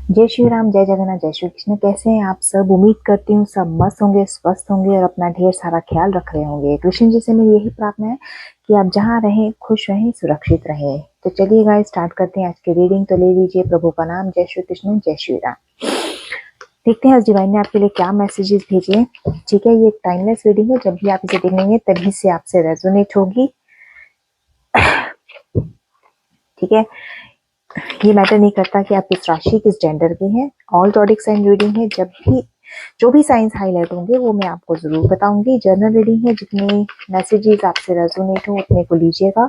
जय श्री राम, जय जगन्नाथ, जय श्री कृष्ण। कैसे हैं आप सब? उम्मीद करती हूँ सब मस्त होंगे, स्वस्थ होंगे और अपना ढेर सारा ख्याल रख रहे होंगे। कृष्ण जी से मेरी यही प्रार्थना है कि आप जहाँ रहें खुश रहें, सुरक्षित रहें। तो चलिए गाइस, स्टार्ट करते हैं आज की रीडिंग। तो ले लीजिए प्रभु का नाम। जय श्री कृष्ण, जय श्री राम। देखते हैं आज डिवाइन ने आपके लिए क्या मैसेजेस भेजे हैं। ठीक है, ये एक टाइमलेस रीडिंग है। जब भी आप इसे देखेंगे तभी से आपसे रेजोनेट होगी। ठीक है, ये मैटर नहीं करता कि आप किस राशि, किस जेंडर के हैं। ऑल जॉडिक साइन रीडिंग है। जब भी जो भी साइंस हाईलाइट होंगे वो मैं आपको जरूर बताऊंगी। जर्नल रीडिंग है। जितने मैसेजेस आपसे रेजोनेट हो उतने को लीजिएगा,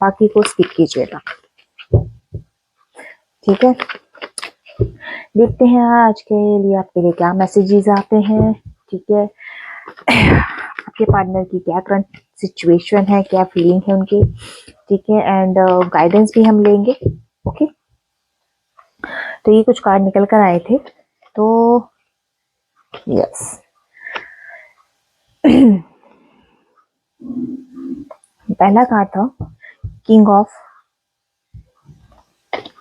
बाकी को स्किप कीजिएगा। ठीक है, देखते हैं आज के लिए आपके लिए क्या मैसेजेस आते हैं। ठीक है, आपके पार्टनर की क्या करंट सिचुएशन है, क्या फीलिंग है उनकी। ठीक है, एंड गाइडेंस भी हम लेंगे। ओके, तो ये कुछ कार्ड निकल कर आए थे। तो यस, पहला कार्ड था किंग ऑफ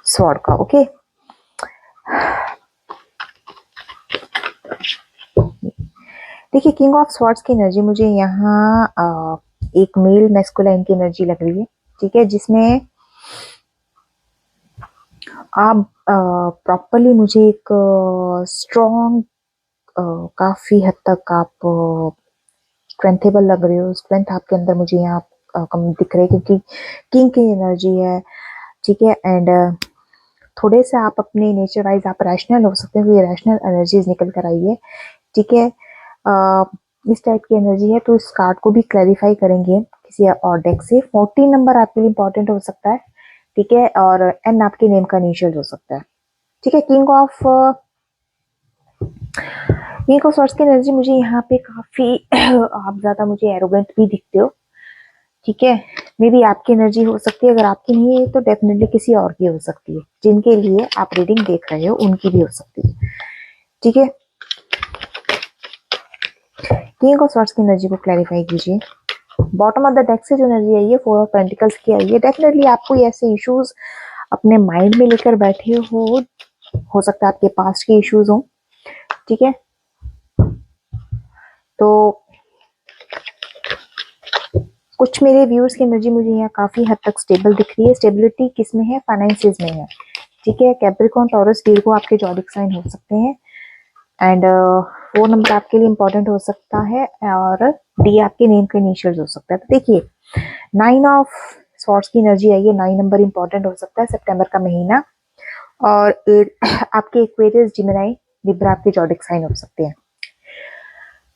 स्वॉर्ड का। ओके, देखिए किंग ऑफ स्वॉर्ड्स की एनर्जी मुझे यहाँ एक मेल मैस्कुलाइन की एनर्जी लग रही है। ठीक है, जिसमें आप प्रॉपरली मुझे एक स्ट्रॉन्ग, काफी हद तक आप स्ट्रेंथेबल लग रहे हो। स्ट्रेंथ आपके अंदर मुझे यहाँ कम दिख रही है क्योंकि किंग की एनर्जी है। ठीक है, एंड थोड़े से आप अपने नेचर वाइज आप रैशनल हो सकते हैं, क्योंकि रैशनल एनर्जीज निकल कर आई है। ठीक है, इस टाइप की एनर्जी है। तो इस कार्ड को भी क्लैरिफाई करेंगे किसी और डेक से। 14 नंबर आपके लिए इंपॉर्टेंट हो सकता है। ठीक है, और एन आपके नेम का इनिशियल हो सकता है। ठीक है, किंग ऑफ सॉर्ड्स की एनर्जी मुझे यहाँ पे काफी आप ज्यादा मुझे एरोगेंट भी दिखते हो। ठीक है, मे बी आपकी एनर्जी हो सकती है। अगर आपकी नहीं है तो डेफिनेटली किसी और की हो सकती है। जिनके लिए आप रीडिंग देख रहे हो उनकी भी हो सकती है। ठीक है, किंग ऑफ सॉर्ड्स की एनर्जी को क्लैरिफाई कीजिए। बॉटम ऑफ द डेक से जो एनर्जी आई है, 4 ऑफ पेंटिकल्स की आई है। डेफिनेटली आप कोई ऐसे इश्यूज अपने माइंड में लेकर बैठे हो सकता है आपके पास्ट के इश्यूज हो। ठीक है, तो कुछ मेरे व्यूअर्स की एनर्जी मुझे यहाँ काफी हद तक स्टेबल दिख रही है। स्टेबिलिटी किस में है? फाइनेंसिस में है। ठीक है, कैप्रिकॉर्न, टॉरस, वीर्गो आपके जॉडिक साइन हो सकते हैं। एंड 4 नंबर आपके लिए इंपॉर्टेंट हो सकता है और डी आपके नेम का इनिशियल हो सकता है। तो देखिए 9 ऑफ स्वॉर्ड्स की एनर्जी आई है। 9 नंबर इंपॉर्टेंट हो सकता है, सितंबर का महीना। और आपके एक्वेरियस, जिमिनाई, लिब्रा आपके जॉडिक साइन हो सकते हैं।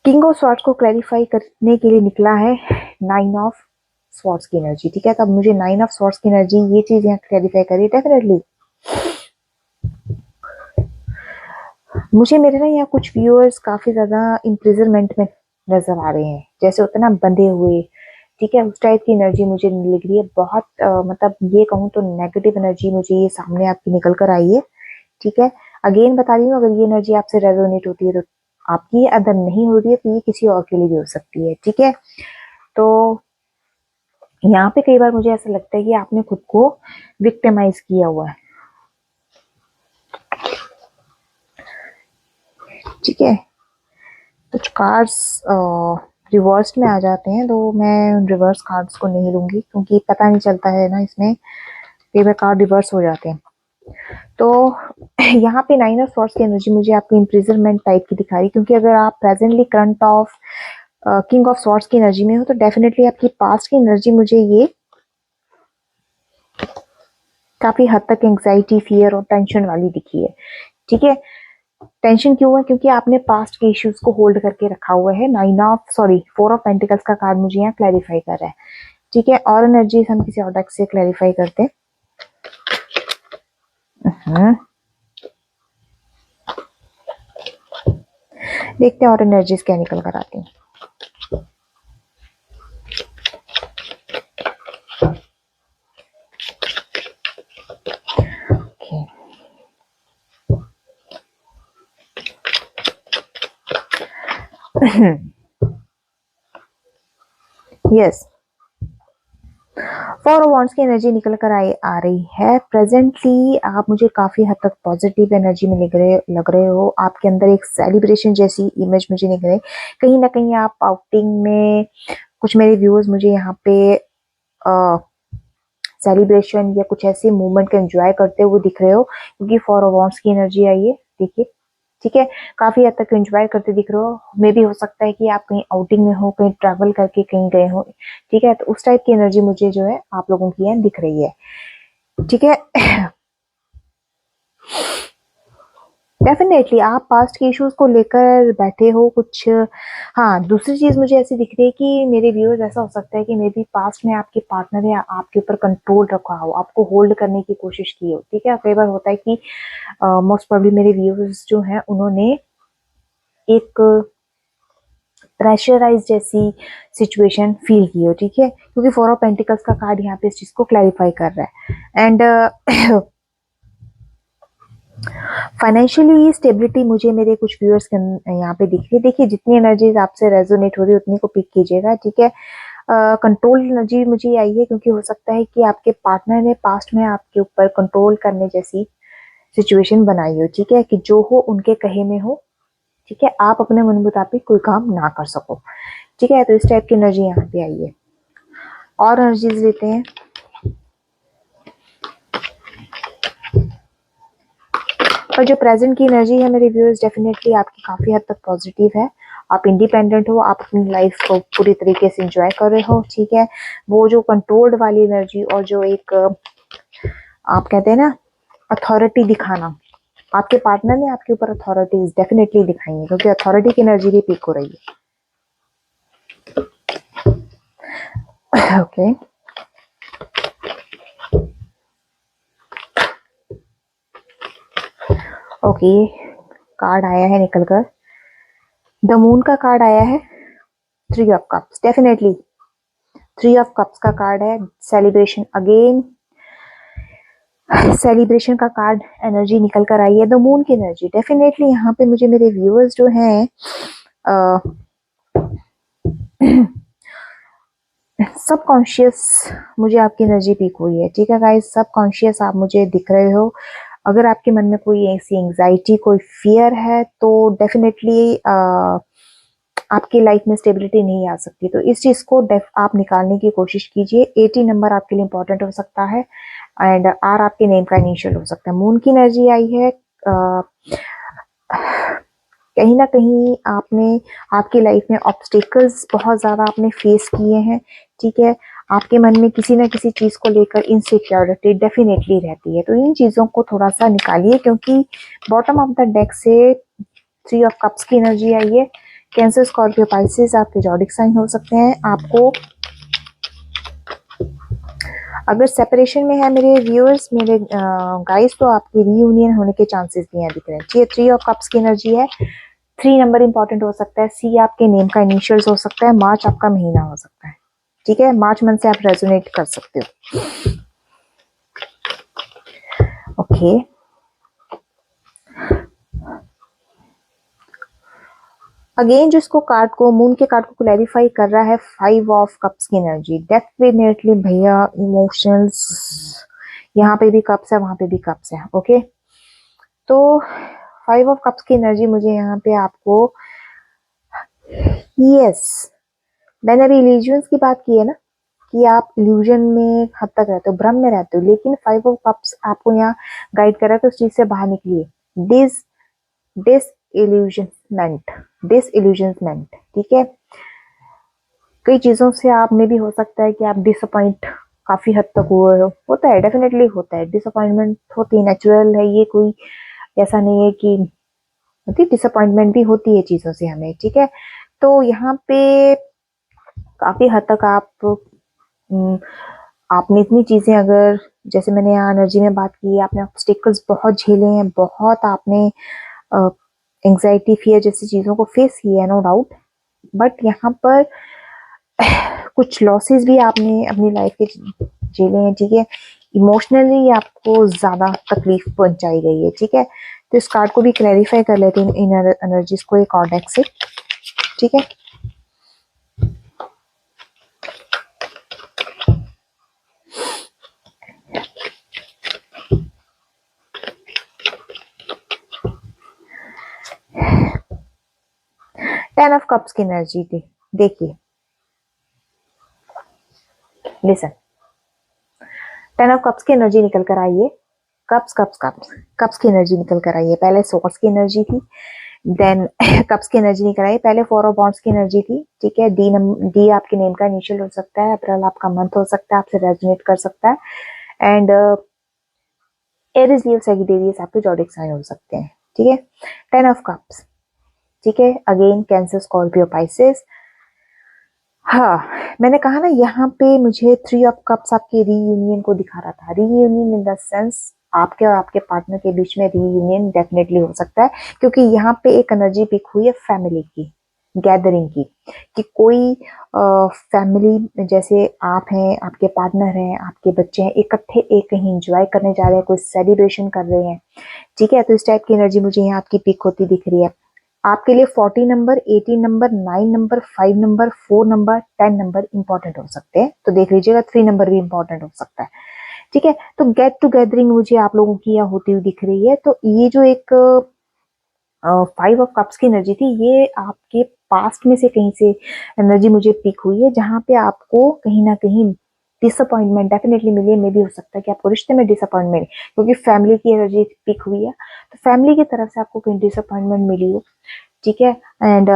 किंग ऑफ स्वॉर्ड्स को क्लैरिफाई करने के लिए निकला है 9 ऑफ स्वॉर्ड्स की एनर्जी। ठीक है, तब मुझे 9 ऑफ स्वॉर्ड्स की एनर्जी ये चीज यहाँ क्लैरिफाई करिए। डेफिनेटली मुझे मेरे ना यहाँ कुछ व्यूअर्स काफी ज्यादा इम्प्रिजनमेंट में नजर आ रहे हैं, जैसे होता है ना बंधे हुए। ठीक है, उस टाइप की एनर्जी मुझे लग रही है। बहुत मतलब ये कहूँ तो नेगेटिव एनर्जी मुझे ये सामने आपकी निकल कर आई है। ठीक है, अगेन बता रही हूँ, अगर ये एनर्जी आपसे रेजोनेट होती है तो आपकी, अगर नहीं हो रही है तो ये किसी और के लिए भी हो सकती है। ठीक है, तो यहाँ पे कई बार मुझे ऐसा लगता है कि आपने खुद को विक्टिमाइज किया हुआ है। ठीक है, कुछ कार्ड्स रिवर्स में आ जाते हैं तो मैं रिवर्स कार्ड्स को नहीं लूंगी, क्योंकि पता नहीं चलता है ना, इसमें कई बार कार्ड रिवर्स हो जाते हैं। तो यहाँ पे 9 ऑफ स्वॉर्ड्स की एनर्जी मुझे आपकी इम्प्रिजनमेंट टाइप की दिखा रही, क्योंकि अगर आप presently current of king of swords की एनर्जी में हो तो डेफिनेटली आपकी पास्ट की एनर्जी मुझे ये काफी हद तक एंग्जाइटी, फियर और टेंशन वाली दिखी है। ठीक है, टेंशन क्यों है? क्योंकि आपने पास्ट के इश्यूज को होल्ड करके रखा हुआ है। 4 ऑफ पेंटिकल्स का कार्ड मुझे यहाँ क्लैरिफाई कर रहा है। ठीक है, और एनर्जीज हम किसी और डेक से क्लैरिफाई करते हैं। देखते हैं और एनर्जीज क्या निकल कर आती हैं। यस, 4 ऑफ वांड्स की एनर्जी निकल कर आ रही है। प्रेजेंटली आप मुझे काफी हद तक पॉजिटिव एनर्जी में लग रहे हो। आपके अंदर एक सेलिब्रेशन जैसी इमेज मुझे निकल रही। कहीं ना कहीं आप आउटिंग में, कुछ मेरे व्यूअर्स मुझे यहाँ पे सेलिब्रेशन या कुछ ऐसे मूवमेंट का एंजॉय करते हुए दिख रहे हो, क्योंकि 4 ऑफ वांड्स की एनर्जी आई है। देखिए, ठीक है, काफी हद तक एंजॉय करते दिख रहे हो। मे भी हो सकता है कि आप कहीं आउटिंग में हो, कहीं ट्रैवल करके कहीं गए हो, ठीक है। तो उस टाइप की एनर्जी मुझे जो है आप लोगों की है दिख रही है, ठीक है। डेफिनेटली आप पास्ट के इश्यूज को लेकर बैठे हो कुछ। हाँ, दूसरी चीज मुझे ऐसी दिख रही है कि मेरे व्यूअर्स, ऐसा हो सकता है कि मे बी पास्ट में आपके पार्टनर ने आपके ऊपर कंट्रोल रखा हो, आपको होल्ड करने की कोशिश की हो, ठीक है। कई बार होता है कि मोस्ट प्रॉब्ली मेरे व्यूअर्स जो हैं उन्होंने एक प्रेशराइज जैसी सिचुएशन फील की हो, ठीक है, क्योंकि 4 ऑफ पेंटिकल्स का कार्ड यहाँ पे इस चीज को क्लैरिफाई कर रहा है। एंड फाइनेंशियली स्टेबिलिटी मुझे मेरे कुछ व्यूअर्स के यहाँ पे दिख रही है। देखिए, जितनी एनर्जीज आपसे रेजोनेट हो रही है उतनी को पिक कीजिएगा, ठीक है। कंट्रोल एनर्जी मुझे आई है, क्योंकि हो सकता है कि आपके पार्टनर ने पास्ट में आपके ऊपर कंट्रोल करने जैसी सिचुएशन बनाई हो, ठीक है, कि जो हो उनके कहे में हो, ठीक है, आप अपने मन मुताबिक कोई काम ना कर सको, ठीक है। तो इस टाइप की एनर्जी यहाँ पे आई है। और एनर्जीज लेते हैं। और जो प्रेजेंट की एनर्जी है मेरे व्यूअर्स, डेफिनेटली आपकी काफी हद तक पॉजिटिव है। आप इंडिपेंडेंट हो, आप अपनी लाइफ को पूरी तरीके से एंजॉय कर रहे हो, ठीक है। वो जो कंट्रोल्ड वाली एनर्जी और जो एक आप कहते हैं ना अथॉरिटी दिखाना, आपके पार्टनर ने आपके ऊपर अथॉरिटीज डेफिनेटली दिखाई है, क्योंकि अथॉरिटी की एनर्जी भी पिक हो रही है। ओके, ओके, कार्ड आया है निकलकर, द मून का कार्ड आया है, 3 of cups. Definitely 3 of cups का कार्ड है। सेलिब्रेशन, अगेन सेलिब्रेशन का कार्ड एनर्जी निकल कर आई है, द मून की एनर्जी। डेफिनेटली यहाँ पे मुझे मेरे व्यूअर्स जो हैं सबकॉन्शियस मुझे आपकी एनर्जी पिक हुई है, ठीक है गाइस। सबकॉन्शियस आप मुझे दिख रहे हो। अगर आपके मन में कोई ऐसी एंजाइटी, कोई फियर है, तो डेफिनेटली आपकी लाइफ में स्टेबिलिटी नहीं आ सकती। तो इस चीज को आप निकालने की कोशिश कीजिए। 80 नंबर आपके लिए इंपॉर्टेंट हो सकता है, एंड आर आपके नेम का इनिशियल हो सकता है। मून की एनर्जी आई है। कहीं ना कहीं आपने आपकी लाइफ में ऑब्स्टिकल्स बहुत ज्यादा आपने फेस किए हैं, ठीक है। आपके मन में किसी ना किसी चीज को लेकर इनसिक्योरिटी डेफिनेटली रहती है। तो इन चीजों को थोड़ा सा निकालिए, क्योंकि बॉटम ऑफ द डेक से 3 ऑफ कप्स की एनर्जी आई है। कैंसर, स्कॉर्पियो, पाइसेस आपके जॉडिक साइन हो सकते हैं। आपको अगर सेपरेशन में है मेरे व्यूअर्स, मेरे गाइस, तो आपकी रीयूनियन होने के चांसेस भी यहाँ दिख रहे हैं। ठीक है, 3 ऑफ कप्स की एनर्जी है। 3 नंबर इंपॉर्टेंट हो सकता है। सी आपके नेम का इनिशियल्स हो सकता है। मार्च आपका महीना हो सकता है, ठीक है। मार्च मंथ से आप रेजोनेट कर सकते हो। ओके, अगेन जिसको कार्ड को, मून के कार्ड को क्लैरिफाई कर रहा है 5 ऑफ कप्स की एनर्जी। डेफिनेटली भैया इमोशंस, यहाँ पे भी कप्स है, वहां पे भी कप्स है। ओके, तो 5 ऑफ कप्स की एनर्जी मुझे यहाँ पे आपको, यस, मैंने अभी इल्यूजन्स की बात की है ना, कि आप इल्यूजन में हद तक रहते हो, भ्रम में रहते हो, लेकिन 5 ऑफ कप्स आपको यहाँ गाइड कर रहा है। तो उस चीज से बाहर निकलिए। डिस डिसइल्यूजनमेंट, डिसइल्यूजनमेंट, ठीक है। कई चीजों से आप में भी हो सकता है कि आप डिसअपॉइंट काफी हद तक हुए हो, होता है, डेफिनेटली होता है। डिसअपॉइंटमेंट होती है, नेचुरल है ये, कोई ऐसा नहीं है कि होती, डिसअपॉइंटमेंट भी होती है चीजों से हमें, ठीक है। तो यहाँ पे काफी हद तक आपने इतनी चीजें, अगर जैसे मैंने यहाँ एनर्जी में बात की, आपने ऑब्स्टिकल्स बहुत झेले हैं, बहुत आपने एंग्जाइटी, फियर जैसी चीजों को फेस किया है, नो डाउट। बट यहाँ पर कुछ लॉसेस भी आपने अपनी लाइफ के झेले हैं, ठीक है। इमोशनली आपको ज्यादा तकलीफ पहुंचाई गई है, ठीक है। तो इस कार्ड को भी क्लैरिफाई कर लेते हैं इन एनर्जीज को एक और डेक से, ठीक है। 10 ऑफ कप्स की एनर्जी थी, देखिए लिसन, 10 ऑफ कप्स की एनर्जी निकल कर आई है, कप्स कप्स कप्स कप्स की एनर्जी निकल कर आई है, पहले सोर्स की एनर्जी थी, देन कप्स की एनर्जी निकल आई, पहले 4 ऑफ वॉन्ड्स की एनर्जी थी, ठीक है, डी आपके नेम का इनिशियल हो सकता है, अप्रैल आपका मंथ हो सकता है, आपसे रेजोनेट कर सकता है, एंड एरिस लियो सैजिटेरियस आपके जॉडिक साइन हो सकते हैं, ठीक है। 10 ऑफ कप्स, ठीक है, अगेन कैंसर, स्कॉर्पियो, पाइसेस। हाँ, मैंने कहा ना यहाँ पे मुझे 3 ऑफ कप्स आपके रीयूनियन को दिखा रहा था, रीयूनियन इन द सेंस आपके और आपके पार्टनर के बीच में रीयूनियन डेफिनेटली हो सकता है, क्योंकि यहाँ पे एक एनर्जी पिक हुई है फैमिली की, गैदरिंग की, कि कोई फैमिली, जैसे आप हैं, आपके पार्टनर हैं, आपके बच्चे हैं, इकट्ठे एक कहीं एंजॉय करने जा रहे हैं, कोई सेलिब्रेशन कर रहे हैं, ठीक है। तो इस टाइप की एनर्जी मुझे यहाँ आपकी पिक होती दिख रही है। आपके लिए 40 number, 18 number, 9 number, 5 number, 4 number, 10 number important हो सकते हैं, तो देख लीजिएगा 3 नंबर भी इंपॉर्टेंट हो सकता है, ठीक है। तो गेट टू गैदरिंग मुझे आप लोगों की यहाँ होती हुई दिख रही है। तो ये जो एक 5 ऑफ कप्स की एनर्जी थी, ये आपके पास्ट में से कहीं से एनर्जी मुझे पिक हुई है, जहां पे आपको कहीं ना कहीं डिसअपॉइंटमेंट डेफिनेटली मिली है। मे भी हो सकता है कि आपको रिश्ते में डिसअपॉइंटमेंट, क्योंकि फैमिली की एनर्जी पिक हुई है, तो फैमिली की तरफ से आपको कहीं डिसअपॉइंटमेंट मिली हो, ठीक है। एंड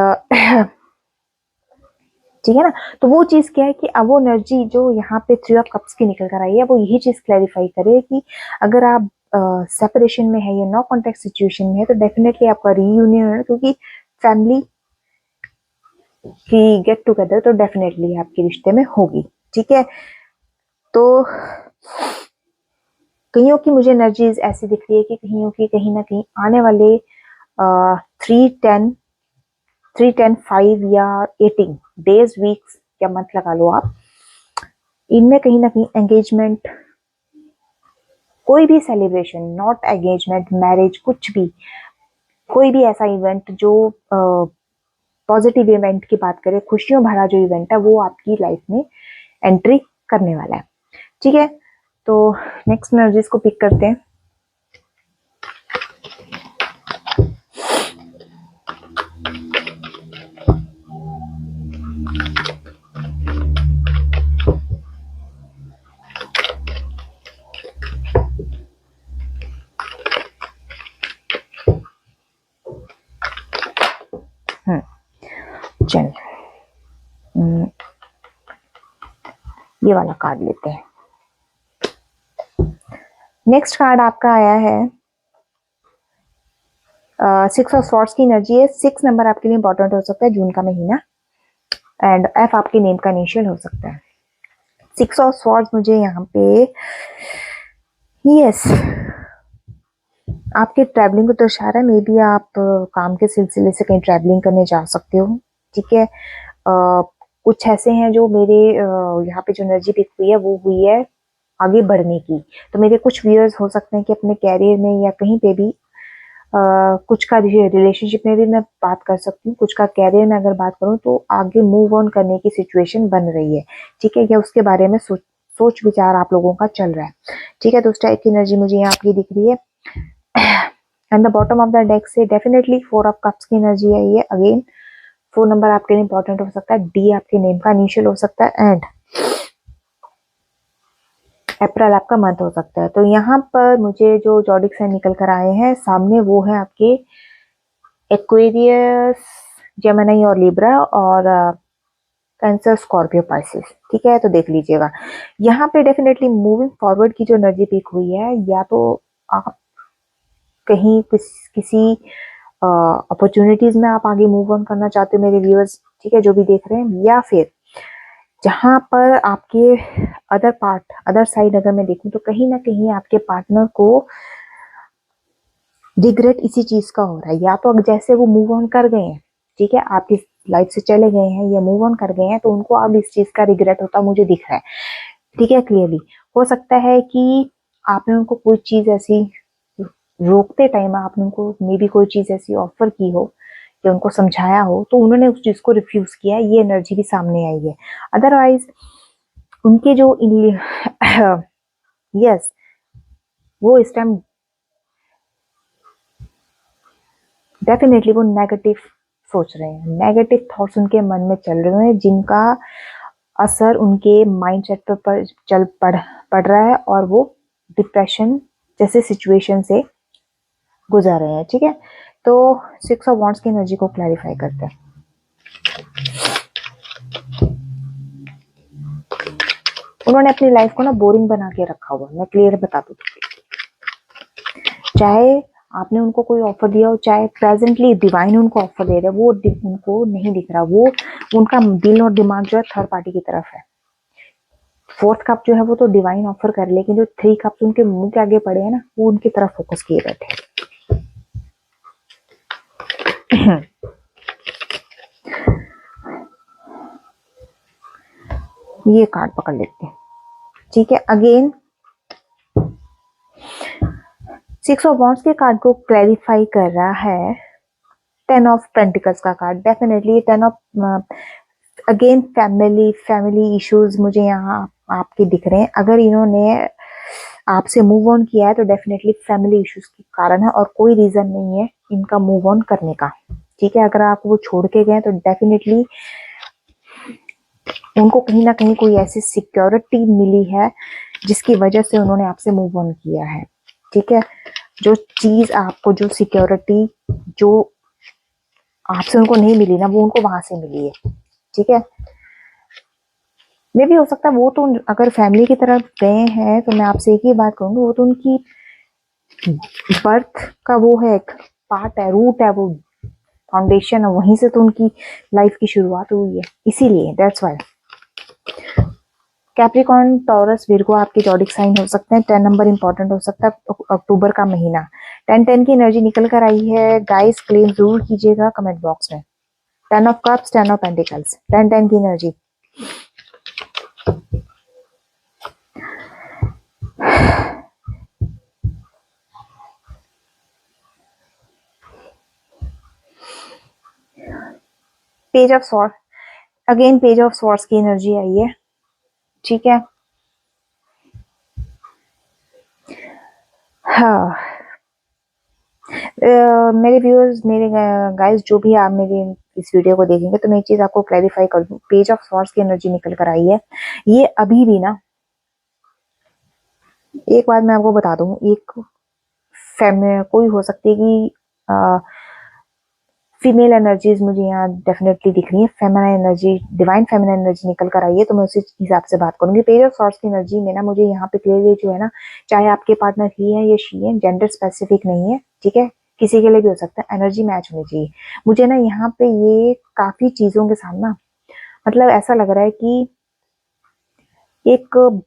ठीक है ना, तो वो चीज क्या है कि अब वो एनर्जी जो यहाँ पे 3 ऑफ कप्स की निकल कर आई है, वो यही चीज क्लैरिफाई करे कि अगर आप सेपरेशन में है या नो कॉन्टेक्ट सिचुएशन में है, तो डेफिनेटली आपका रीयूनियन है, क्योंकि फैमिली की गेट टुगेदर तो डेफिनेटली आपके रिश्ते में होगी, ठीक है। तो कईयों की मुझे एनर्जीज ऐसी दिख रही है कि कईयों की कहीं ना कहीं आने वाले 3, 10, 3, 10, 5 या 18 डेज, वीक्स या मंथ लगा लो आप, इनमें कहीं ना कहीं एंगेजमेंट, कोई भी सेलिब्रेशन, नॉट एंगेजमेंट, मैरिज, कुछ भी, कोई भी ऐसा इवेंट जो पॉजिटिव इवेंट की बात करें, खुशियों भरा जो इवेंट है, वो आपकी लाइफ में एंट्री करने वाला है, ठीक है। तो नेक्स्ट एनर्जीज को पिक करते हैं। चलिए ये वाला कार्ड लेते हैं। नेक्स्ट कार्ड आपका आया है 6 ऑफ स्वॉर्ड्स की एनर्जी है। 6 नंबर आपके लिए इंपॉर्टेंट हो सकता है, जून का महीना, एंड एफ आपके नेम का इनिशियल हो सकता है। 6 ऑफ स्वॉर्ड्स मुझे यहाँ पे, यस, आपके ट्रैवलिंग को दर्शा रहा है। मे बी आप काम के सिलसिले से कहीं ट्रैवलिंग करने जा सकते हो, ठीक है। कुछ ऐसे हैं जो मेरे यहाँ पे जो एनर्जी पिक हुई है, वो हुई है आगे बढ़ने की। तो मेरे कुछ व्यूअर्स हो सकते हैं कि अपने कैरियर में या कहीं पे भी कुछ का रिलेशनशिप में भी मैं बात कर सकती हूँ, कुछ का कैरियर में अगर बात करूँ तो आगे मूव ऑन करने की सिचुएशन बन रही है, ठीक है, या उसके बारे में सोच विचार आप लोगों का चल रहा है, ठीक है। तो उस टाइप की एनर्जी मुझे यहाँ आपकी दिख रही है। And the bottom of the deck से डेफिनेटली 4 ऑफ कप्स की एनर्जी आई है। अगेन 4 नंबर आपके लिए इंपॉर्टेंट हो सकता है, डी आपके नेम का इनिशियल हो सकता है, एंड अप्रैल आपका मंथ हो सकता है। तो यहाँ पर मुझे जो जॉडिक साइन निकल कर आए हैं सामने, वो है आपके एक्वेरियस, जेमिनी और लिब्रा, और कैंसर, स्कॉर्पियो, पाइसेस, ठीक है। तो देख लीजिएगा यहाँ पे डेफिनेटली मूविंग फॉरवर्ड की जो एनर्जी पिक हुई है, या तो आप कहीं किसी अपॉर्चुनिटीज में आप आगे मूव ऑन करना चाहते हो मेरे व्यूअर्स, ठीक है, जो भी देख रहे हैं, या फिर जहां पर आपके अदर साइड अगर मैं देखूं तो कहीं ना कहीं आपके पार्टनर को रिग्रेट इसी चीज का हो रहा है, या तो अब जैसे वो मूव ऑन कर गए हैं, ठीक है, आपकी लाइफ से चले गए हैं या मूव ऑन कर गए हैं, तो उनको अब इस चीज का रिग्रेट होता मुझे दिख रहा है, ठीक है, क्लियरली। हो सकता है कि आपने उनको कोई चीज ऐसी रोकते टाइम आपने उनको मे बी कोई चीज ऐसी ऑफर की हो या उनको समझाया हो, तो उन्होंने उस चीज को रिफ्यूज किया, ये एनर्जी भी सामने आई है। अदरवाइज उनके जो यस, वो इस टाइम डेफिनेटली वो नेगेटिव सोच रहे हैं, नेगेटिव थॉट्स उनके मन में चल रहे हैं, जिनका असर उनके माइंडसेट पर पड़ रहा है और वो डिप्रेशन जैसे सिचुएशन से गुजर रहे हैं। ठीक है, तो 6 ऑफ वॉन्ड्स की एनर्जी को क्लैरिफाई करते हैं। उन्होंने अपनी लाइफ को ना बोरिंग बना के रखा हुआ, मैं क्लियर बता दूं, चाहे आपने उनको कोई ऑफर दिया हो, चाहे प्रेजेंटली डिवाइन उनको ऑफर दे रहा है, वो उनको नहीं दिख रहा, वो उनका दिल और दिमाग जो है थर्ड पार्टी की तरफ है। फोर्थ कप जो है वो तो डिवाइन ऑफर कर, लेकिन जो 3 कप्स उनके मुंह के आगे पड़े हैं ना, वो उनकी तरफ फोकस किए बैठे। ये कार्ड पकड़ लेते हैं। ठीक है, अगेन 6 ऑफ वॉन्ड्स के कार्ड को क्लैरिफाई कर रहा है 10 ऑफ पेंटिकल्स का card. Definitely 10 of again family issues मुझे यहाँ आपके दिख रहे हैं। अगर इन्होंने आपसे मूव ऑन किया है तो डेफिनेटली फैमिली इश्यूज के कारण है, और कोई रीजन नहीं है इनका मूव ऑन करने का। ठीक है, अगर आप वो छोड़ के गए तो डेफिनेटली उनको कहीं ना कहीं कोई ऐसी सिक्योरिटी मिली है जिसकी वजह से उन्होंने आपसे मूव ऑन किया है। ठीक है, जो चीज आपको, जो सिक्योरिटी जो आपसे उनको नहीं मिली ना, वो उनको वहां से मिली है। ठीक है, मे भी हो सकता है वो तो अगर फैमिली की तरफ गए हैं तो मैं आपसे एक ही बात कहूंगी, वो तो उनकी बर्थ का वो है, एक पार्ट है, रूट है, वो फाउंडेशन है, वहीं से तो उनकी लाइफ की शुरुआत हुई है, इसीलिए that's why. Capricorn, taurus, Virgo आपके जॉडिक साइन हो सकते हैं। 10 नंबर इंपॉर्टेंट हो सकता है, अक्टूबर का महीना। 10-10 की एनर्जी निकल कर आई है गाइस, क्लेम जरूर कीजिएगा कमेंट बॉक्स में। 10 ऑफ कप्स, 10 ऑफ पेंटिकल्स, 10-10 की energy. Page of sword, again page of swords की एनर्जी आई है। ठीक है, हाँ मेरे व्यूअर्स, मेरे गाइस, जो भी आप मेरे इस वीडियो को देखेंगे तो मैं एक चीज आपको क्लैरिफाई कर दूं, पेज ऑफ स्वॉर्ड्स की एनर्जी निकल कर आई है। ये अभी भी ना, एक बात मैं आपको बता दूं, एक कोई हो सकती है कि फीमेल एनर्जीज मुझे यहाँ डेफिनेटली दिख रही है, feminine energy, divine feminine energy निकल कर आई है, तो मैं उसी हिसाब से बात करूंगी। पेज ऑफ सॉर्ड्स की एनर्जी में ना मुझे यहाँ पे क्लियरली जो है ना, चाहे आपके पार्टनर ही है या शी है, जेंडर स्पेसिफिक नहीं है। ठीक है, किसी के लिए भी हो सकता है, एनर्जी मैच होनी चाहिए। मुझे ना यहाँ पे ये काफी चीजों के साथ ना, मतलब ऐसा लग रहा है कि एक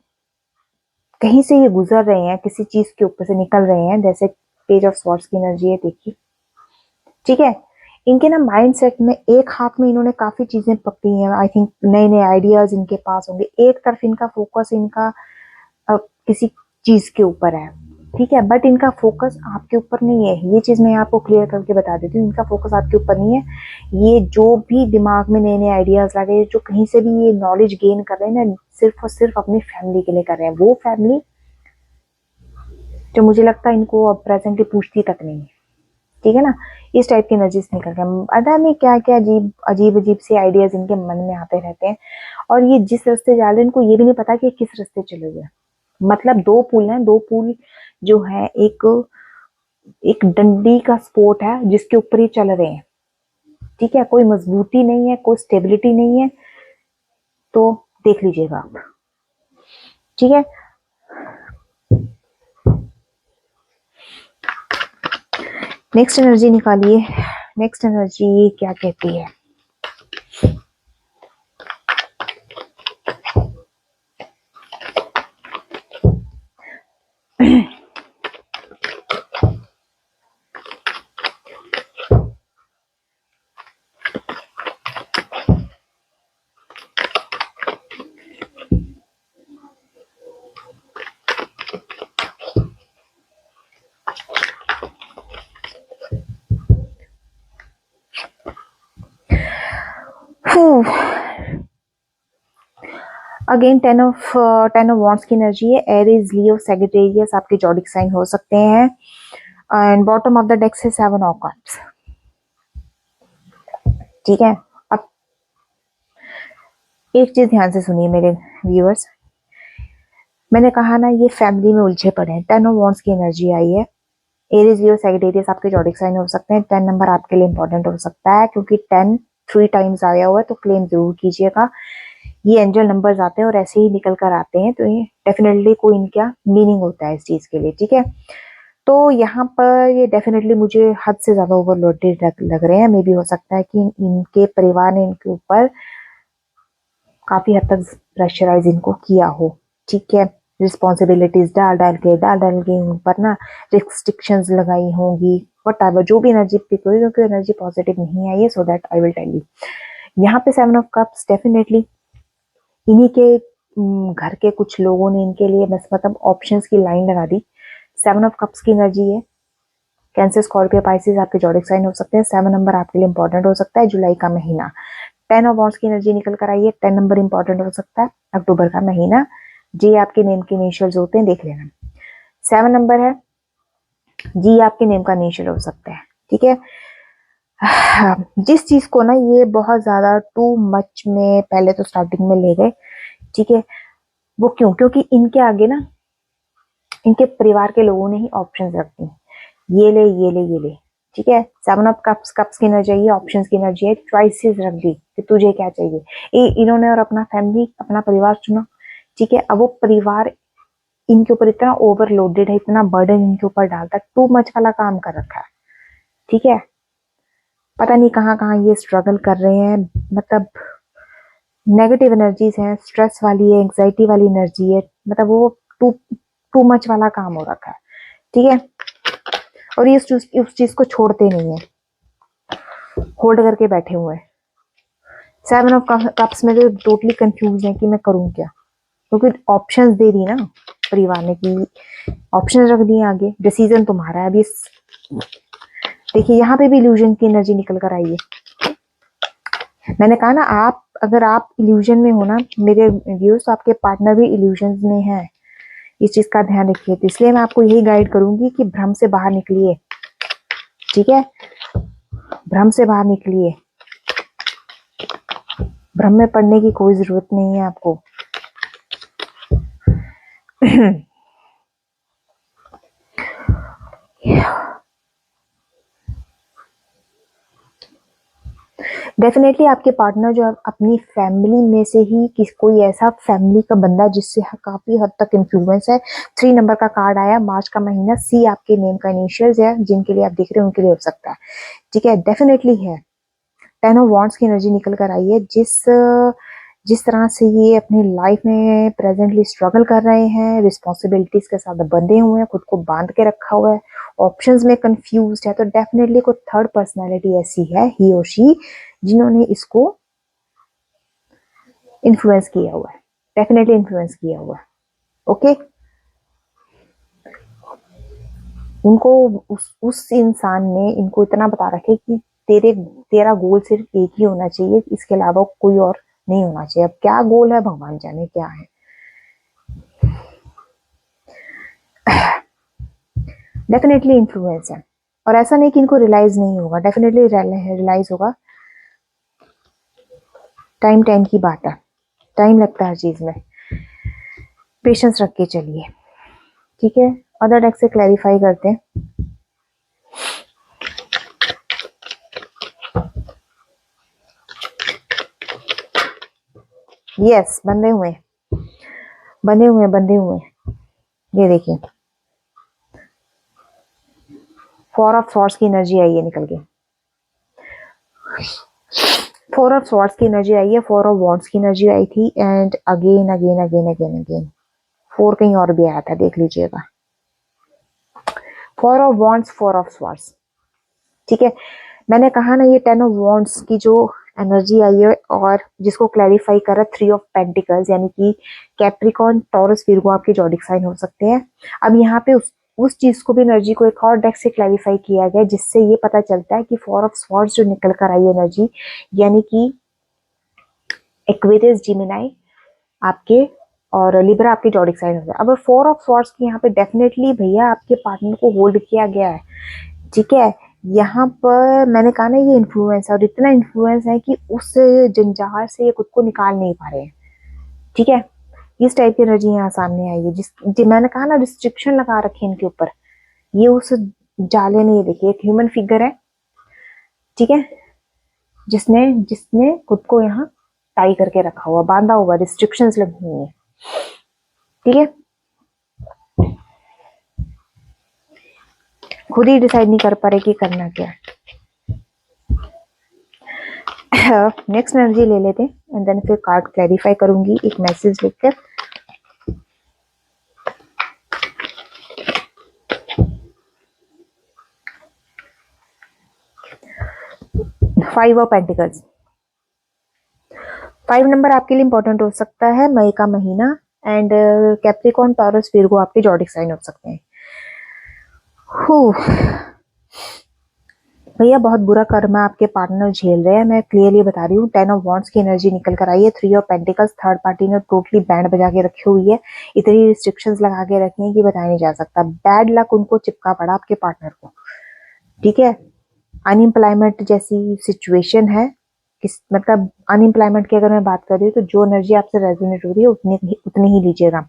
कहीं से ये गुजर रहे हैं, किसी चीज के ऊपर से निकल रहे हैं, जैसे पेज ऑफ स्वॉर्ड्स की एनर्जी है, देखिए। ठीक है, इनके ना माइंड सेट में एक हाथ में इन्होंने काफी चीजें पकड़ी हैं, आई थिंक नए नए आइडियाज इनके पास होंगे। एक तरफ इनका फोकस इनका किसी चीज के ऊपर है, ठीक है, बट इनका फोकस आपके ऊपर नहीं है। ये चीज मैं आपको क्लियर करके बता देती हूँ, इनका फोकस आपके ऊपर नहीं है। ये जो भी दिमाग में नए नए आइडियाज ला रहे हैं, जो कहीं से भी ये नॉलेज गेन कर रहे हैं ना, सिर्फ और सिर्फ अपनी फैमिली के लिए कर रहे हैं। वो फैमिली जो मुझे लगता है इनको अब प्रेजेंटली पूछती तक नहीं है। ठीक है ना, इस टाइप की एनर्जीज निकल के, पता नहीं क्या क्या अजीब अजीब से आइडियाज इनके मन में आते रहते हैं, और ये जिस रास्ते जा रहे हैं इनको ये भी नहीं पता कि किस रास्ते चले हुए। मतलब दो पुल हैं, दो पुल जो है, एक एक डंडी का स्पोर्ट है जिसके ऊपर ही चल रहे हैं। ठीक है, कोई मजबूती नहीं है, कोई स्टेबिलिटी नहीं है, तो देख लीजिएगा आप। ठीक है, नेक्स्ट एनर्जी निकालिए, नेक्स्ट एनर्जी क्या कहती है। अगेन 10 ऑफ वॉन्ड्स की एनर्जी है। एरीज, लियो, सैजिटेरियस आपके जॉडिक साइन हो सकते हैं। And bottom of the deck से 7 ऑफ कप्स। ठीक है। अब एक चीज ध्यान से सुनिए मेरे व्यूअर्स, मैंने कहा ना ये फैमिली में उलझे पड़े हैं। 10 ऑफ वॉन्ड्स की एनर्जी आई है। एरीज, लियो, सैजिटेरियस आपके जॉडिक साइन हो सकते हैं। 10 नंबर आपके लिए इंपॉर्टेंट हो सकता है क्योंकि 10 3 टाइम्स आया हुआ है, तो क्लेम जरूर कीजिएगा। ये एंजल नंबर्स आते हैं और ऐसे ही निकल कर आते हैं, तो ये डेफिनेटली कोई इनका मीनिंग होता है इस चीज के लिए, ठीक है। तो यहाँ पर ये डेफिनेटली मुझे हद से ज्यादा ओवरलोडेड लग रहे हैं। मे भी हो सकता है कि इनके परिवार ने इनके ऊपर काफी हद तक प्रेशराइज इनको किया हो, ठीक है। रिस्पॉन्सिबिलिटीज डाल डाल के ऊपर ना रिस्ट्रिक्शंस लगाई होंगी, वट एवर जो भी एनर्जी पिक हुई, क्योंकि एनर्जी पॉजिटिव नहीं आई है, so that I will tell you. यहाँ पे 7 ऑफ कप्स डेफिनेटली इन्हीं के घर के कुछ लोगों ने इनके लिए बस मतलब ऑप्शंस की लाइन लगा दी। 7 ऑफ कप्स की एनर्जी है। कैंसर, स्कॉर्पियो, पाइसिस आपके जॉडिक साइन हो सकते हैं। 7 नंबर आपके लिए इंपॉर्टेंट हो सकता है जुलाई का महीना। 10 ऑफ वॉन्ड्स की एनर्जी निकल कर आई है। 10 नंबर इंपॉर्टेंट हो सकता है अक्टूबर का महीना। जी आपके नेम के इनिशियल्स होते हैं, देख लेना। 7 नंबर है, जी आपके नेम का इनिशियल हो सकता है, ठीक है। जिस चीज को ना ये बहुत ज्यादा टू मच में पहले तो स्टार्टिंग में ले गए, ठीक है, वो क्यों? क्योंकि इनके आगे ना इनके परिवार के लोगों ने ही ऑप्शंस रख दी, ये ले ये ले ये ले, ठीक है। 7 ऑफ कप्स, कप्स की एनर्जी है, ऑप्शंस की एनर्जी है, चॉइसेस रख दी कि तुझे क्या चाहिए। इन्होंने और अपना फैमिली, अपना परिवार चुना, ठीक है। अब वो परिवार इनके ऊपर इतना ओवरलोडेड है, इतना बर्डन इनके ऊपर डालता है, टू मच वाला काम कर रखा है, ठीक है। पता नहीं कहाँ कहाँ ये स्ट्रगल कर रहे हैं, मतलब नेगेटिव एनर्जीज है, स्ट्रेस वाली है, एंग्जाइटी वाली एनर्जी है, मतलब वो टू टू मच वाला काम हो रखा है, ठीक है। और ये उस चीज को छोड़ते नहीं है, होल्ड करके बैठे हुए हैं। 7 ऑफ कप्स में तो टोटली कंफ्यूज है कि मैं करूं क्या, क्योंकि ऑप्शंस दे दी ना परिवार ने कि ऑप्शन रख दिए आगे, डिसीजन तुम्हारा है अभी। देखिए यहाँ पे भी इल्यूजन की एनर्जी निकल कर आई है। मैंने कहा ना, आप अगर आप इल्यूजन में हो ना मेरे व्यूअर्स, तो आपके पार्टनर भी इल्यूजन में है, इस चीज का ध्यान रखिए। तो इसलिए मैं आपको यही गाइड करूंगी कि भ्रम से बाहर निकलिए, ठीक है। भ्रम से बाहर निकलिए, भ्रम में पड़ने की कोई जरूरत नहीं है आपको। डेफिनेटली आपके पार्टनर जो अपनी फैमिली में से ही कोई ऐसा फैमिली का बंदा जिससे काफी हद तक इन्फ्लुएंस है। 3 नंबर का कार्ड आया, मार्च का महीना, सी आपके नेम का इनिशियल्स है, जिनके लिए आप देख रहे हैं उनके लिए हो सकता है, ठीक है, डेफिनेटली है। 10 ऑफ वॉन्ड्स की एनर्जी निकल कर आई है। जिस तरह से ये अपनी लाइफ में प्रेजेंटली स्ट्रगल कर रहे हैं, रिस्पॉन्सिबिलिटीज के साथ बंधे हुए हैं, खुद को बांध के रखा हुआ है, ऑप्शंस में कंफ्यूज है, तो डेफिनेटली कोई थर्ड पर्सनालिटी ऐसी है, ही और शी, जिन्होंने इसको इन्फ्लुएंस किया हुआ है, डेफिनेटली इन्फ्लुएंस किया हुआ है, ओके। उनको उस इंसान ने इनको इतना बता रखे कि तेरा गोल सिर्फ एक ही होना चाहिए, इसके अलावा कोई और नहीं होना चाहिए। अब क्या गोल है भगवान जाने क्या है। डेफिनेटली इन्फ्लुएंस है, और ऐसा नहीं कि इनको रियलाइज नहीं होगा, डेफिनेटली रियलाइज होगा। टाइम की बात है, टाइम लगता है हर चीज में, पेशेंस रख के चलिए, ठीक है। अदर डेक से क्लैरिफाई करते हैं। यस, बंधे हुए बंधे हुए बंधे हुए, ये देखिए 4 ऑफ स्वॉर्ड्स की एनर्जी आई है निकल के। 4 ऑफ स्वॉर्ड्स की एनर्जी आई है, 4 ऑफ वॉन्ड्स की एनर्जी आई थी, and again again again again again 4 कहीं और भी आया था, देख लीजिएगा। 4 ऑफ वॉन्ड्स, 4 ऑफ स्वॉर्ड्स, ठीक है। मैंने कहा ना ये 10 ऑफ वॉन्ड्स की जो एनर्जी आई है, और जिसको क्लैरिफाई कर रहा है 3 ऑफ पेंटिकल्स, यानी कि कैप्रिकॉर्न, टॉरस, विर्गो आपके जॉडिक साइन हो सकते हैं। अब यहाँ पे उस चीज को भी, एनर्जी को एक और डेक से क्लैरिफाई किया गया, जिससे ये पता चलता है कि 4 ऑफ स्वॉर्ड्स जो निकल कर आई एनर्जी, यानी कि एक्वेरियस, जिमिनाई आपके, और लिब्रा आपके जॉडिक साइन हो गया। अब 4 ऑफ स्वॉर्ड्स की यहाँ पे डेफिनेटली भैया आपके पार्टनर को होल्ड किया गया है, ठीक है। यहाँ पर मैंने कहा ना ये इन्फ्लुएंस है, और इतना इन्फ्लुएंस है कि उस जंजाल से ये खुद को निकाल नहीं पा रहे हैं। ठीक है, इस टाइप की एनर्जी यहाँ सामने आई है, मैंने कहा ना रिस्ट्रिक्शन लगा रखे इनके ऊपर। ये उस जाले में, ये देखिए एक ह्यूमन फिगर है, ठीक है, जिसने जिसने खुद को यहाँ टाई करके रखा हुआ, बांधा हुआ, रिस्ट्रिक्शंस लगी हुई है। ठीक है, खुद ही डिसाइड नहीं कर पा रहे कि करना क्या है। नेक्स्ट एनर्जी ले लेते हैं एंड देन फिर कार्ड क्लैरिफाई करूंगी एक मैसेज लिखकर। Five of pentacles. 5 नंबर आपके लिए इंपॉर्टेंट हो सकता है मई का महीना, एंड कैप्रिकॉर्न, टॉरस, विर्गो आपके जॉडिक साइन हो सकते हैं। भैया बहुत बुरा कर्म आपके पार्टनर झेल रहे हैं, मैं क्लियरली बता रही हूँ। 10 ऑफ वॉन्ड्स की एनर्जी निकल कर आई है, 3 ऑफ पेंटिकल्स, थर्ड पार्टी ने टोटली बैंड बजा के रखी हुई है, इतनी रिस्ट्रिक्शंस लगा के रखी हैं कि बताया नहीं जा सकता। बैड लक उनको चिपका पड़ा आपके पार्टनर को। ठीक है, अनएम्प्लॉयमेंट जैसी सिचुएशन है, मतलब अनएम्प्लॉयमेंट की अगर मैं बात कर रही हूँ तो जो एनर्जी आपसे रेजोनेट हो रही है उतनी ही लीजिएगा।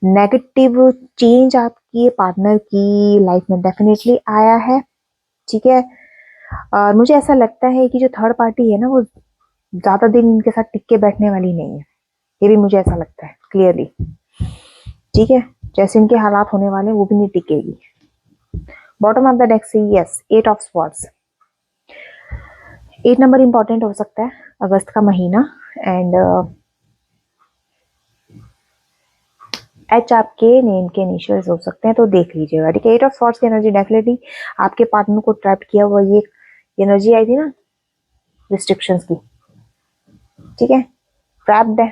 नेगेटिव चेंज आपकी पार्टनर की लाइफ में डेफिनेटली आया है। ठीक है, और मुझे ऐसा लगता है कि जो थर्ड पार्टी है ना, वो ज्यादा दिन इनके साथ टिक के बैठने वाली नहीं है, ये भी मुझे ऐसा लगता है क्लियरली। ठीक है, जैसे इनके हालात होने वाले वो भी नहीं टिकेगी। बॉटम ऑफ द डेक से yes, 8 of swords. 8 number important हो सकता है, अगस्त का महीना, एंड एच आपके नेम के इनिशियल्स हो सकते हैं, तो देख लीजिएगा। ठीक है, 8 ऑफ स्वॉर्ड्स की एनर्जी डेफिनेटली आपके पार्टनर को ट्रैप किया हुआ, ये एनर्जी आई थी ना रिस्ट्रिक्शंस की। ठीक है, ट्रैप्ड है।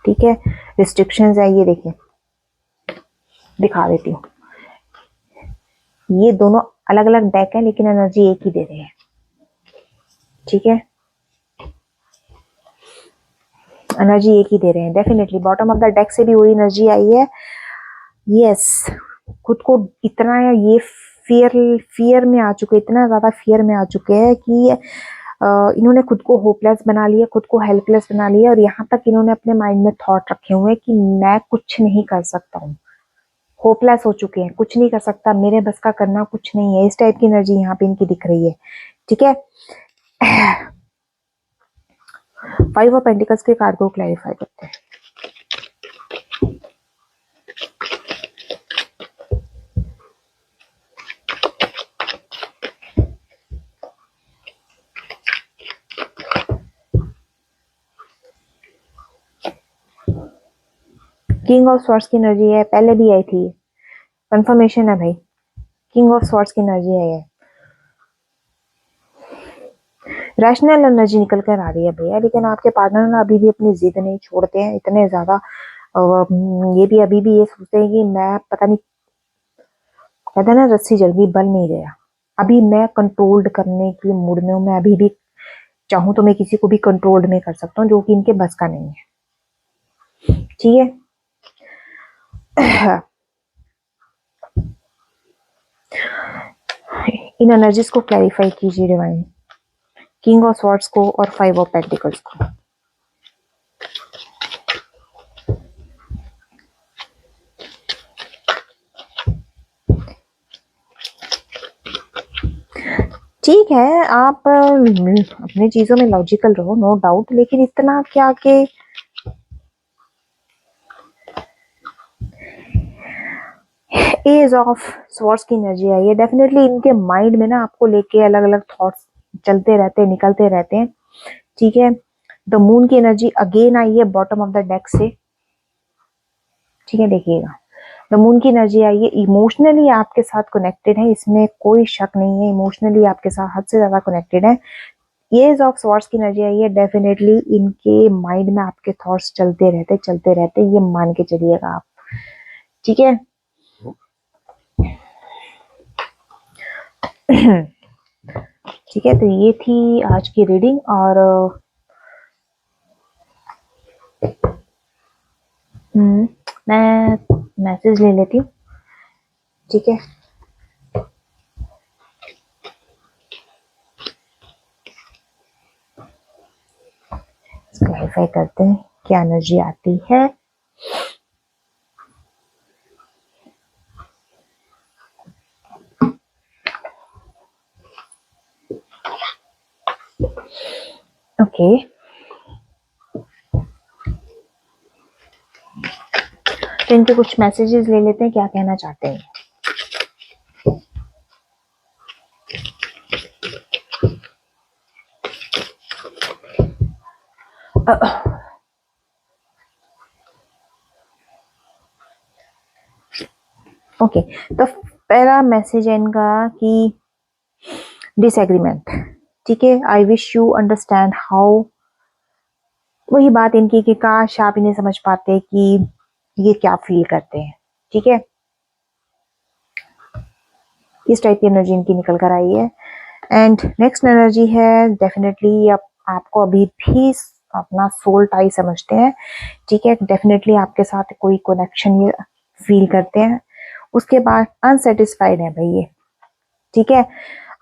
ठीक है, रिस्ट्रिक्शंस है, ये देखिए दिखा देती हूँ। ये दोनों अलग अलग डेक है लेकिन एनर्जी एक ही दे रहे हैं। ठीक है, एनर्जी एक ही दे रहे हैं definitely. Bottom of the deck से भी वही एनर्जी आई है। यस, खुद को इतना ये फियर में आ चुके, इतना ज्यादा फियर में आ चुके हैं कि इन्होंने खुद को होपलेस बना लिया, खुद को हेल्पलेस बना लिया, और यहाँ तक इन्होंने अपने माइंड में थॉट रखे हुए हैं कि मैं कुछ नहीं कर सकता हूँ। होपलेस हो चुके हैं, कुछ नहीं कर सकता, मेरे बस का करना कुछ नहीं है, इस टाइप की एनर्जी यहाँ पे इनकी दिख रही है। ठीक है, 5 ऑफ पेंटिकल्स के कार्ड को क्लैरिफाई करते हैं। किंग ऑफ स्वॉर्ड्स की एनर्जी है, पहले भी आई थी, कंफर्मेशन है भाई। किंग ऑफ स्वॉर्ड्स की एनर्जी है, रैशनल एनर्जी निकल कर आ रही है भैया, लेकिन आपके पार्टनर ना अभी भी अपनी जिद नहीं छोड़ते हैं इतने ज्यादा। ये भी अभी भी ये सोचते हैं कि मैं पता नहीं, कहते ना रस्सी जल गई बल नहीं गया। अभी मैं कंट्रोल्ड करने की मूड में हूँ, मैं अभी भी चाहूँ तो मैं किसी को भी कंट्रोल्ड में कर सकता हूँ, जो कि इनके बस का नहीं है। ठीक है, इन एनर्जीज को क्लैरिफाई कीजिए डिवाइन, किंग ऑफ स्वॉर्ड्स को और 5 ऑफ पेंटिकल्स को। ठीक है, आप अपनी चीजों में लॉजिकल रहो, नो डाउट, लेकिन इतना क्या कि एज ऑफ स्वॉर्ड्स की एनर्जी आई है, डेफिनेटली इनके माइंड में ना आपको लेके अलग अलग थॉट्स चलते रहते हैं, निकलते रहते हैं। ठीक है, द मून की एनर्जी अगेन आई है बॉटम ऑफ द डेक से। ठीक है, देखिएगा द मून की एनर्जी आई है, इमोशनली आपके साथ कनेक्टेड है, इसमें कोई शक नहीं है, इमोशनली आपके साथ हद से ज्यादा कनेक्टेड है। एज ऑफ स्वॉर्ड्स की एनर्जी आई है, डेफिनेटली इनके माइंड में आपके थॉट्स चलते रहते, ये मान के चलिएगा आप। ठीक है, ठीक है, तो ये थी आज की रीडिंग, और मैं मैसेज ले लेती हूँ। ठीक है, वेरीफाई करते हैं क्या एनर्जी आती है। ओके, तो इनके कुछ मैसेजेस ले लेते हैं, क्या कहना चाहते हैं। ओके, तो पहला मैसेज है इनका कि डिसएग्रीमेंट, ठीक है। I wish you understand how, वही बात इनकी कि काश आप इन्हें समझ पाते कि ये क्या फील करते हैं, ठीक है। इस टाइप की एनर्जी इनकी निकल कर आई है। एंड नेक्स्ट एनर्जी है डेफिनेटली आपको अभी भी अपना सोल टाई समझते हैं, ठीक है। डेफिनेटली आपके साथ कोई कनेक्शन ये फील करते हैं। उसके बाद अनसेटिस्फाइड है भाई ये, ठीक है।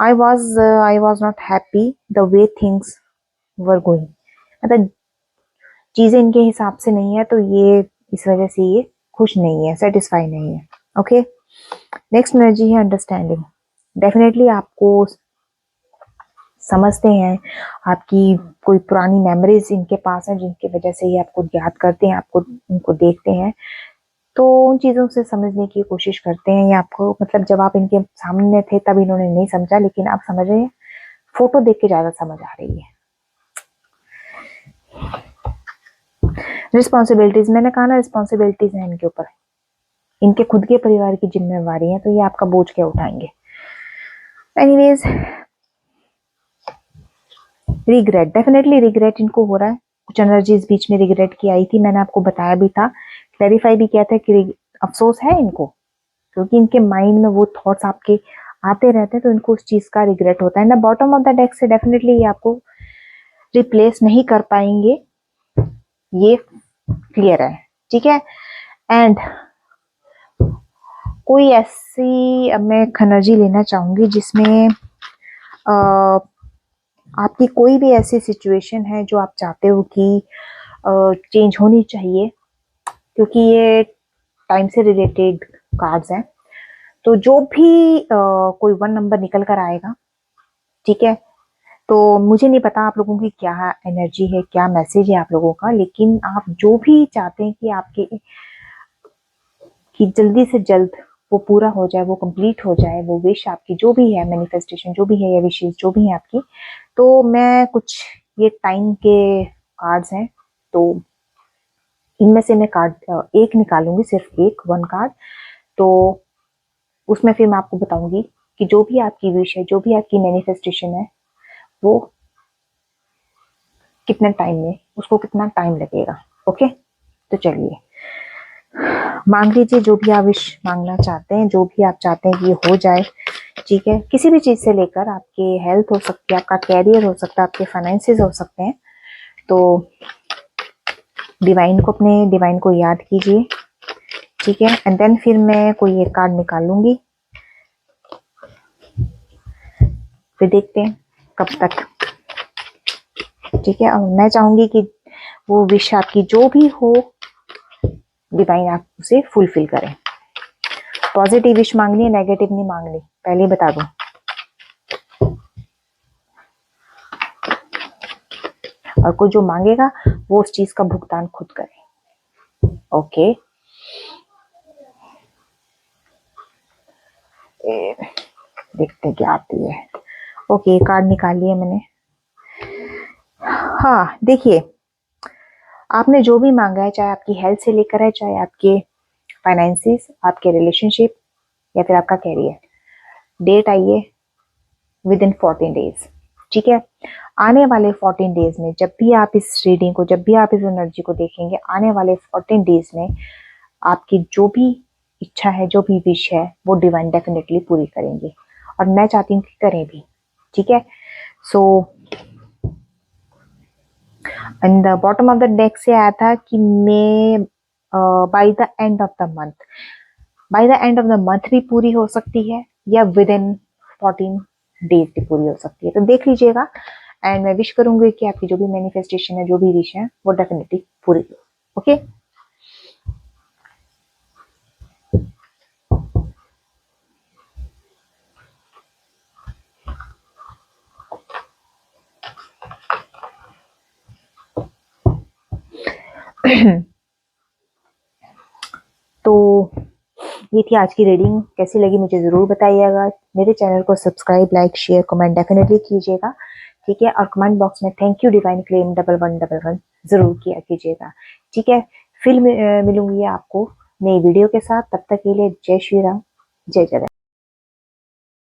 I was not happy the way things were going, मतलब चीजें इनके हिसाब से नहीं है, तो ये इस वजह से ये खुश नहीं है, सेटिस्फाई नहीं है। ओके, नेक्स्ट एनर्जी है अंडरस्टैंडिंग। डेफिनेटली आपको समझते हैं, आपकी कोई पुरानी मेमोरीज इनके पास है जिनकी वजह से ये आपको याद करते हैं, आपको उनको देखते हैं, तो उन चीजों से समझने की कोशिश करते हैं। या आपको मतलब जब आप इनके सामने थे तब इन्होंने नहीं समझा, लेकिन आप समझ रहे हैं, फोटो देख के ज्यादा समझ आ रही है। रिस्पॉन्सिबिलिटीज, मैंने कहा ना रिस्पॉन्सिबिलिटीज है इनके ऊपर, इनके खुद के परिवार की जिम्मेवारी है, तो ये आपका बोझ क्या उठाएंगे। एनीवेज, रिग्रेट, डेफिनेटली रिग्रेट इनको हो रहा है। कुछ एनर्जीज बीच में रिग्रेट की आई थी, मैंने आपको बताया भी था, क्लैरिफाई भी किया था कि अफसोस है इनको, क्योंकि इनके माइंड में वो थॉट्स आपके आते रहते हैं, तो इनको उस चीज का रिग्रेट होता है ना। बॉटम ऑफ द डेक से डेफिनेटली ये आपको रिप्लेस नहीं कर पाएंगे, ये क्लियर है, ठीक है। एंड कोई ऐसी अब मैं एनर्जी लेना चाहूंगी जिसमें आपकी कोई भी ऐसी सिचुएशन है जो आप चाहते हो कि चेंज होनी चाहिए, क्योंकि ये टाइम से रिलेटेड कार्ड्स हैं। तो जो भी कोई 1 नंबर निकल कर आएगा, ठीक है, तो मुझे नहीं पता आप लोगों की क्या एनर्जी है, क्या मैसेज है आप लोगों का, लेकिन आप जो भी चाहते हैं कि आपके कि जल्दी से जल्द वो पूरा हो जाए, वो कंप्लीट हो जाए, वो विश आपकी जो भी है, मैनिफेस्टेशन जो भी है या विशेष जो भी है आपकी, तो मैं कुछ ये टाइम के कार्ड्स हैं, तो इनमें से मैं कार्ड एक निकालूंगी, सिर्फ एक 1 कार्ड, तो उसमें फिर मैं आपको बताऊंगी कि जो भी आपकी विश है, जो भी आपकी मैनिफेस्टेशन है, वो कितने टाइम में, उसको कितना टाइम लगेगा। ओके, तो चलिए मांग लीजिए जो भी आप विश मांगना चाहते हैं, जो भी आप चाहते हैं कि ये हो जाए, ठीक है। किसी भी चीज से लेकर, आपके हेल्थ हो सकती है, आपका कैरियर हो सकता है, आपके फाइनेंसेस हो सकते हैं, तो डिवाइन को याद कीजिए, ठीक है। एंड देन फिर मैं कोई एक कार्ड निकाल लूंगी, फिर देखते हैं कब तक, ठीक है। और मैं चाहूंगी कि वो विश आपकी जो भी हो, डिवाइन आप उसे फुलफिल करें। पॉजिटिव विश मांगनी है, नेगेटिव नहीं मांगनी, पहले ही बता दूं। और कोई जो मांगेगा वो उस चीज का भुगतान खुद करे। ओके, देखते क्या आती है। ओके, कार्ड निकाल लिया मैंने। हाँ देखिए, आपने जो भी मांगा है, चाहे आपकी हेल्थ से लेकर है, चाहे आपके फाइनेंसिस, आपके रिलेशनशिप, या फिर आपका कैरियर, डेट आई है विद इन 14 डेज, ठीक है। आने वाले 14 डेज में जब भी आप इस रीडिंग को, जब भी आप इस एनर्जी को देखेंगे, आने वाले 14 डेज में आपकी जो भी इच्छा है, जो भी विश है, वो डिवाइन डेफिनेटली पूरी करेंगे, और मैं चाहती हूँ कि करें भी, ठीक है। So and the bottom of the deck से आया था कि maybe the end of the month, by the end of the month भी पूरी हो सकती है, या विद इन 14 डेज भी पूरी हो सकती है, तो देख लीजिएगा। एंड मैं विश करूंगी कि आपकी जो भी मैनिफेस्टेशन है, जो भी विश है, वो डेफिनेटली पूरी हो। ओके तो ये थी आज की रीडिंग। कैसी लगी मुझे ज़रूर बताइएगा। मेरे चैनल को subscribe, like, share, comment definitely कीजिएगा, ठीक है। और कमेंट बॉक्स में थैंक यू डिवाइन क्लेम 1111 ज़रूर किया कीजिएगा, ठीक है। फिर मिलूंगी आपको नई वीडियो के साथ। तब तक के लिए जय श्री राम, जय जगन्नाथ।